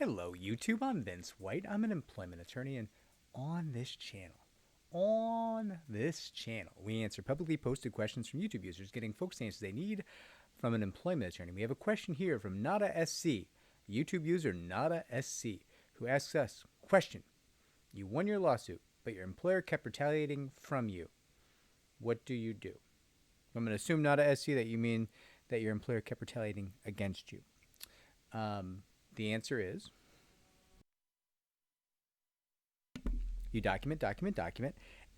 Hello, YouTube. I'm Vince White. I'm an employment attorney, and on this channel, we answer publicly posted questions from YouTube users, getting folks the answers they need from an employment attorney. We have a question here from Nada SC, YouTube user Nada SC, who asks us, question, you won your lawsuit, but your employer kept retaliating from you. What do you do? I'm going to assume Nada SC that you mean that your employer kept retaliating against you. The answer is you document.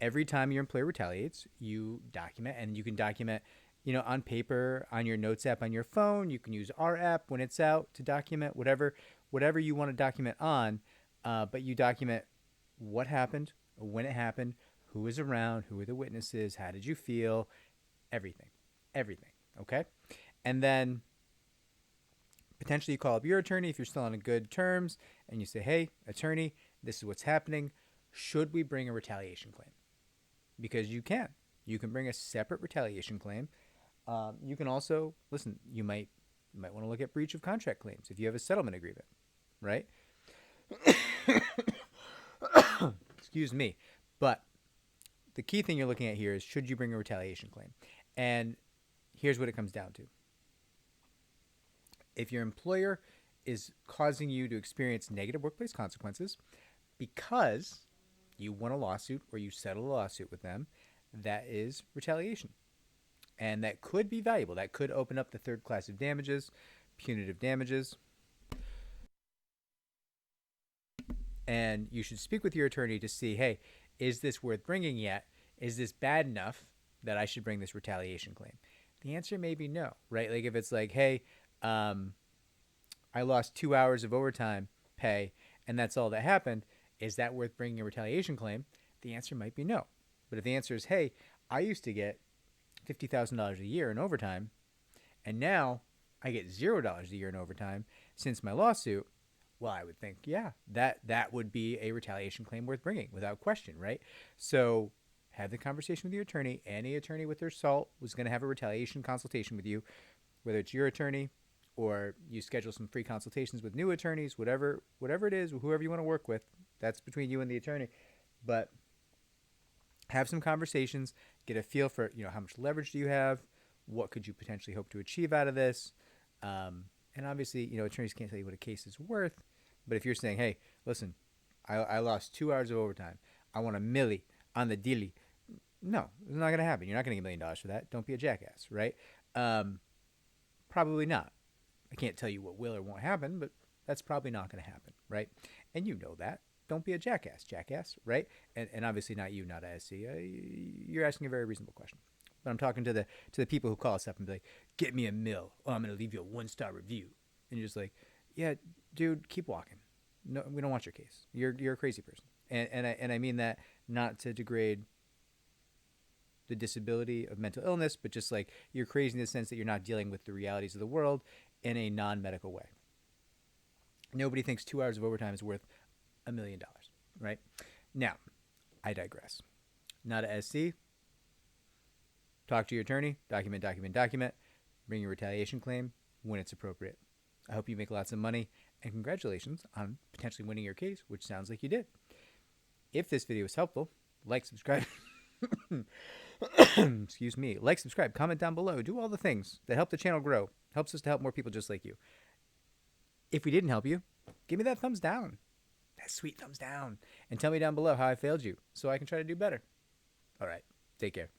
Every time your employer retaliates, you document, and you can document, on paper, on your notes app, on your phone. You can use our app when it's out to document whatever you want to document on. But you document what happened, when it happened, who was around, who were the witnesses, how did you feel, everything. Okay. And then potentially you call up your attorney if you're still on good terms, and you say, hey, attorney, this is what's happening. Should we bring a retaliation claim? Because you can. You can bring a separate retaliation claim. You can also, listen, you might want to look at breach of contract claims if you have a settlement agreement, right? Excuse me. But the key thing you're looking at here is, should you bring a retaliation claim? And here's what it comes down to. If your employer is causing you to experience negative workplace consequences because you won a lawsuit or you settled a lawsuit with them, that is retaliation. And that could be valuable. That could open up the third class of damages, punitive damages. And you should speak with your attorney to see, hey, is this worth bringing yet? Is this bad enough that I should bring this retaliation claim? The answer may be no, right? Like if it's like, hey, I lost 2 hours of overtime pay and that's all that happened, is that worth bringing a retaliation claim? The answer might be no. But if the answer is, hey, I used to get $50,000 a year in overtime, and now I get $0 a year in overtime since my lawsuit, well, I would think, yeah, that would be a retaliation claim worth bringing without question, right? So have the conversation with your attorney. Any attorney with their salt was going to have a retaliation consultation with you, whether it's your attorney or you schedule some free consultations with new attorneys, whatever it is, whoever you want to work with, that's between you and the attorney. But have some conversations, get a feel for, how much leverage do you have? What could you potentially hope to achieve out of this? And obviously, attorneys can't tell you what a case is worth. But if you're saying, hey, listen, I lost 2 hours of overtime. I want a milli on the dilly. No, it's not going to happen. You're not going to get $1 million for that. Don't be a jackass, right? Probably not. I can't tell you what will or won't happen, but that's probably not going to happen, right? And you know that. Don't be a jackass, right? And obviously not you, not SC. You're asking a very reasonable question. But I'm talking to the people who call us up and be like, get me a mill. Oh, I'm going to leave you a 1-star review. And you're just like, yeah, dude, keep walking. No, we don't want your case. You're a crazy person. And I mean that not to degrade the disability of mental illness, but just like you're crazy in the sense that you're not dealing with the realities of the world in a non-medical way. Nobody thinks 2 hours of overtime is worth $1 million, right? Now, I digress. Not a SC. Talk to your attorney. Document. Bring your retaliation claim when it's appropriate. I hope you make lots of money, and congratulations on potentially winning your case, which sounds like you did. If this video was helpful, like, subscribe. Excuse me. Like, subscribe, comment down below. Do all the things that help the channel grow. Helps us to help more people just like you. If we didn't help you, give me that thumbs down. That sweet thumbs down. And tell me down below how I failed you so I can try to do better. All right. Take care.